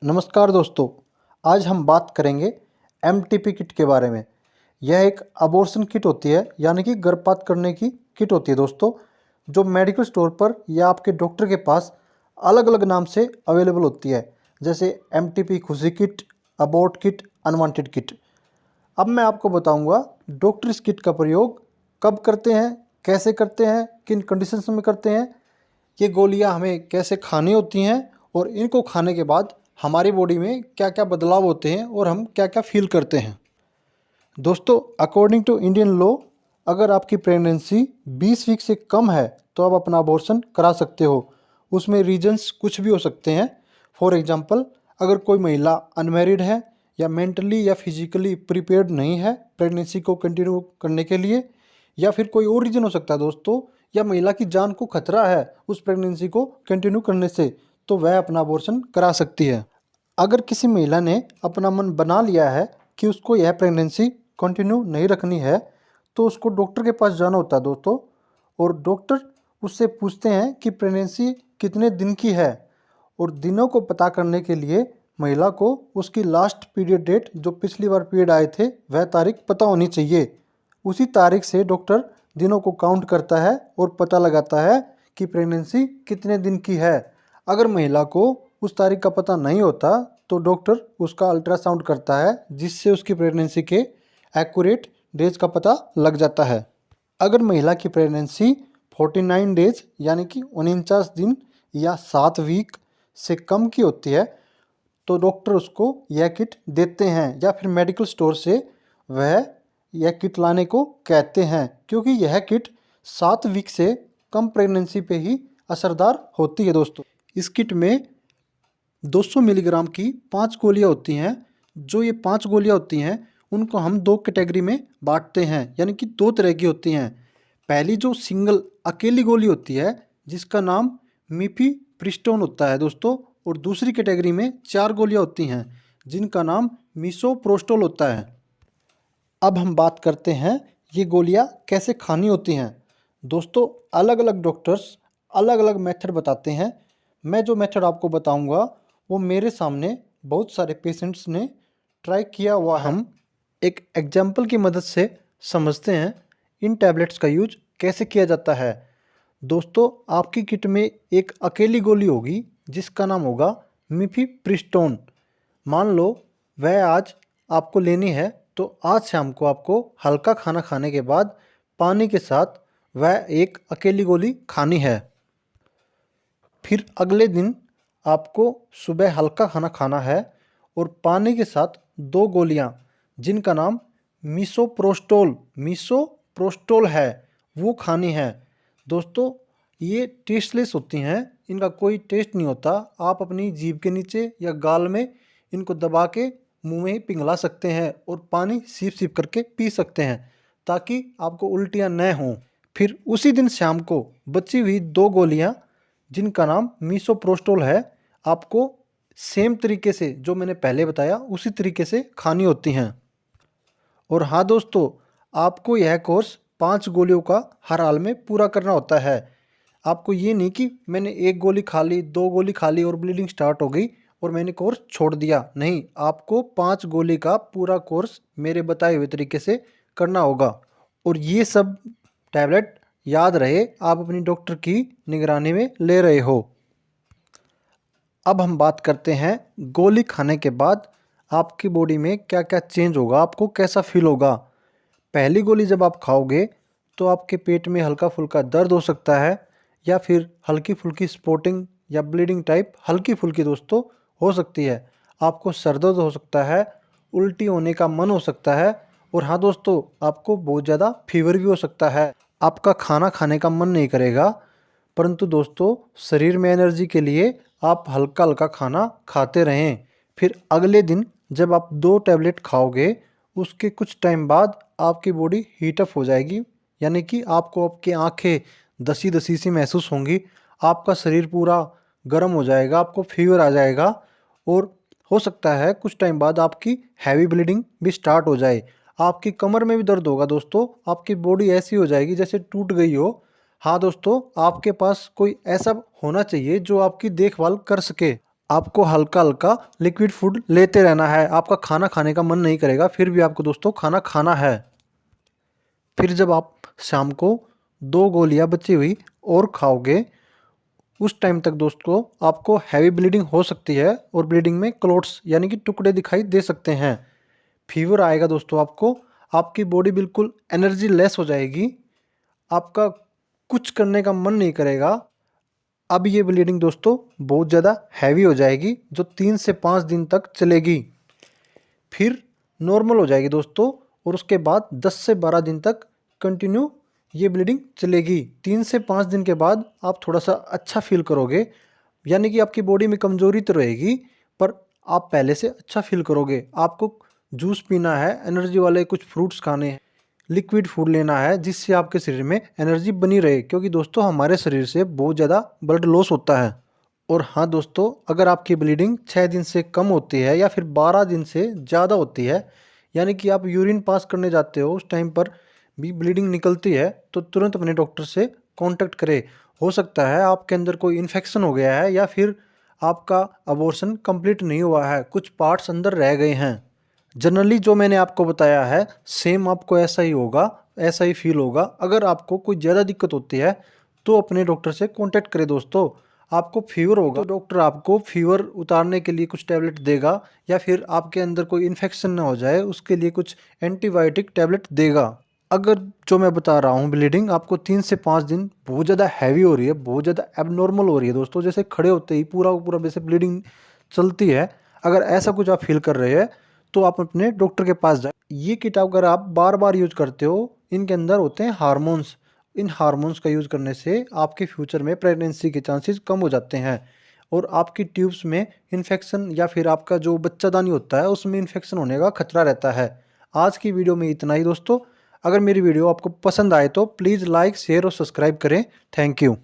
नमस्कार दोस्तों, आज हम बात करेंगे एमटीपी किट के बारे में। यह एक अबॉर्शन किट होती है, यानी कि गर्भपात करने की किट होती है दोस्तों, जो मेडिकल स्टोर पर या आपके डॉक्टर के पास अलग अलग नाम से अवेलेबल होती है, जैसे एमटीपी खुशी kit, abort kit, unwanted kit. अब मैं आपको बताऊंगा डॉक्टर इस किट का प्रयोग कब करते हैं, कैसे करते हैं, किन कंडीशंस में करते हैं, ये गोलियां हमें कैसे खानी होती हैं और इनको खाने के बाद हमारी बॉडी में क्या क्या बदलाव होते हैं और हम क्या क्या फील करते हैं। दोस्तों, अकॉर्डिंग टू इंडियन लॉ, अगर आपकी प्रेगनेंसी 20 वीक से कम है तो आप अपना अबॉर्शन करा सकते हो। उसमें रीजंस कुछ भी हो सकते हैं। फॉर एग्जांपल, अगर कोई महिला अनमैरिड है या मेंटली या फिजिकली प्रिपेयर्ड नहीं है प्रेगनेंसी को कंटिन्यू करने के लिए, या फिर कोई और रीज़न हो सकता है दोस्तों, या महिला की जान को खतरा है उस प्रेगनेंसी को कंटिन्यू करने से, तो वह अपना अबॉर्शन करा सकती है। अगर किसी महिला ने अपना मन बना लिया है कि उसको यह प्रेगनेंसी कंटिन्यू नहीं रखनी है, तो उसको डॉक्टर के पास जाना होता है दोस्तों, और डॉक्टर उससे पूछते हैं कि प्रेगनेंसी कितने दिन की है, और दिनों को पता करने के लिए महिला को उसकी लास्ट पीरियड डेट, जो पिछली बार पीरियड आए थे, वह तारीख पता होनी चाहिए। उसी तारीख से डॉक्टर दिनों को काउंट करता है और पता लगाता है कि प्रेगनेंसी कितने दिन की है। अगर महिला को उस तारीख का पता नहीं होता तो डॉक्टर उसका अल्ट्रासाउंड करता है, जिससे उसकी प्रेगनेंसी के एक्यूरेट डेज का पता लग जाता है। अगर महिला की प्रेगनेंसी 49 डेज यानी कि 49 दिन या 7 वीक से कम की होती है, तो डॉक्टर उसको यह किट देते हैं, या फिर मेडिकल स्टोर से वह यह किट लाने को कहते हैं, क्योंकि यह किट 7 वीक से कम प्रेगनेंसी पे ही असरदार होती है दोस्तों। इस किट में 200 मिलीग्राम की 5 गोलियां होती हैं। जो ये 5 गोलियां होती हैं उनको हम 2 कैटेगरी में बांटते हैं, यानी कि 2 तरह की होती हैं। पहली जो सिंगल अकेली गोली होती है, जिसका नाम मिफेप्रिस्टोन होता है दोस्तों, और दूसरी कैटेगरी में 4 गोलियां होती हैं जिनका नाम मिसोप्रोस्टोल होता है। अब हम बात करते हैं ये गोलियां कैसे खानी होती हैं। दोस्तों, अलग अलग डॉक्टर्स अलग अलग मेथड बताते हैं। मैं जो मेथड आपको बताऊंगा वो मेरे सामने बहुत सारे पेशेंट्स ने ट्राई किया हुआ है। हम एक एग्जाम्पल की मदद से समझते हैं इन टैबलेट्स का यूज कैसे किया जाता है। दोस्तों, आपकी किट में एक अकेली गोली होगी जिसका नाम होगा मिफेप्रिस्टोन। मान लो वह आज आपको लेनी है, तो आज शाम को आपको हल्का खाना खाने के बाद पानी के साथ वह एक अकेली गोली खानी है। फिर अगले दिन आपको सुबह हल्का खाना खाना है और पानी के साथ 2 गोलियां, जिनका नाम मिसोप्रोस्टोल है, वो खानी है। दोस्तों, ये टेस्टलेस होती हैं, इनका कोई टेस्ट नहीं होता। आप अपनी जीभ के नीचे या गाल में इनको दबा के मुंह में ही पिघला सकते हैं और पानी सीप सीप करके पी सकते हैं, ताकि आपको उल्टियाँ न हों। फिर उसी दिन शाम को बची हुई 2 गोलियां, जिनका नाम मिसोप्रोस्टोल है, आपको सेम तरीके से जो मैंने पहले बताया उसी तरीके से खानी होती हैं। और हाँ दोस्तों, आपको यह कोर्स 5 गोलियों का हर हाल में पूरा करना होता है। आपको ये नहीं कि मैंने 1 गोली खा ली, 2 गोली खा ली और ब्लीडिंग स्टार्ट हो गई और मैंने कोर्स छोड़ दिया। नहीं, आपको 5 गोली का पूरा कोर्स मेरे बताए हुए तरीके से करना होगा। और ये सब टैबलेट याद रहे आप अपनी डॉक्टर की निगरानी में ले रहे हो। अब हम बात करते हैं गोली खाने के बाद आपकी बॉडी में क्या क्या चेंज होगा, आपको कैसा फील होगा। पहली गोली जब आप खाओगे तो आपके पेट में हल्का फुल्का दर्द हो सकता है, या फिर हल्की फुल्की स्पॉटिंग या ब्लीडिंग टाइप हल्की फुल्की दोस्तों हो सकती है। आपको सर दर्द हो सकता है, उल्टी होने का मन हो सकता है, और हाँ दोस्तों, आपको बहुत ज़्यादा फीवर भी हो सकता है। आपका खाना खाने का मन नहीं करेगा, परंतु दोस्तों शरीर में एनर्जी के लिए आप हल्का हल्का खाना खाते रहें। फिर अगले दिन जब आप 2 टैबलेट खाओगे, उसके कुछ टाइम बाद आपकी बॉडी हीटअप हो जाएगी, यानी कि आपको आपकी आंखें दसी दसी सी महसूस होंगी, आपका शरीर पूरा गर्म हो जाएगा, आपको फीवर आ जाएगा, और हो सकता है कुछ टाइम बाद आपकी हैवी ब्लीडिंग भी स्टार्ट हो जाए। आपकी कमर में भी दर्द होगा दोस्तों, आपकी बॉडी ऐसी हो जाएगी जैसे टूट गई हो। हाँ दोस्तों, आपके पास कोई ऐसा होना चाहिए जो आपकी देखभाल कर सके। आपको हल्का हल्का लिक्विड फूड लेते रहना है। आपका खाना खाने का मन नहीं करेगा, फिर भी आपको दोस्तों खाना खाना है। फिर जब आप शाम को 2 गोलियां बची हुई और खाओगे, उस टाइम तक दोस्तों आपको हैवी ब्लीडिंग हो सकती है और ब्लीडिंग में क्लोट्स यानी कि टुकड़े दिखाई दे सकते हैं। फीवर आएगा दोस्तों आपको, आपकी बॉडी बिल्कुल एनर्जी लेस हो जाएगी, आपका कुछ करने का मन नहीं करेगा। अब ये ब्लीडिंग दोस्तों बहुत ज़्यादा हैवी हो जाएगी, जो 3 से 5 दिन तक चलेगी। फिर नॉर्मल हो जाएगी दोस्तों, और उसके बाद 10 से 12 दिन तक कंटिन्यू ये ब्लीडिंग चलेगी। 3 से 5 दिन के बाद आप थोड़ा सा अच्छा फील करोगे, यानी कि आपकी बॉडी में कमज़ोरी तो रहेगी पर आप पहले से अच्छा फील करोगे। आपको जूस पीना है, एनर्जी वाले कुछ फ्रूट्स खाने हैं, लिक्विड फूड लेना है, जिससे आपके शरीर में एनर्जी बनी रहे, क्योंकि दोस्तों हमारे शरीर से बहुत ज़्यादा ब्लड लॉस होता है। और हाँ दोस्तों, अगर आपकी ब्लीडिंग 6 दिन से कम होती है या फिर 12 दिन से ज़्यादा होती है, यानी कि आप यूरिन पास करने जाते हो उस टाइम पर भी ब्लीडिंग निकलती है, तो तुरंत अपने डॉक्टर से कांटेक्ट करें। हो सकता है आपके अंदर कोई इन्फेक्शन हो गया है या फिर आपका अबॉर्शन कंप्लीट नहीं हुआ है, कुछ पार्ट्स अंदर रह गए हैं। जनरली जो मैंने आपको बताया है सेम आपको ऐसा ही होगा, ऐसा ही फील होगा। अगर आपको कोई ज़्यादा दिक्कत होती है तो अपने डॉक्टर से कांटेक्ट करें दोस्तों। आपको फीवर होगा तो डॉक्टर आपको फीवर उतारने के लिए कुछ टैबलेट देगा, या फिर आपके अंदर कोई इन्फेक्शन ना हो जाए उसके लिए कुछ एंटीबायोटिक टैबलेट देगा। अगर जो मैं बता रहा हूँ ब्लीडिंग आपको 3 से 5 दिन बहुत ज़्यादा हैवी हो रही है, बहुत ज़्यादा एबनॉर्मल हो रही है दोस्तों, जैसे खड़े होते ही पूरा पूरा वैसे ब्लीडिंग चलती है, अगर ऐसा कुछ आप फील कर रहे हैं तो आप अपने डॉक्टर के पास जाए। ये किट अगर आप बार बार यूज करते हो, इनके अंदर होते हैं हार्मोन्स। इन हार्मोन्स का यूज़ करने से आपके फ्यूचर में प्रेगनेंसी के चांसेस कम हो जाते हैं, और आपकी ट्यूब्स में इन्फेक्शन या फिर आपका जो बच्चादानी होता है उसमें इन्फेक्शन होने का खतरा रहता है। आज की वीडियो में इतना ही दोस्तों। अगर मेरी वीडियो आपको पसंद आए तो प्लीज़ लाइक, शेयर और सब्सक्राइब करें। Thank you.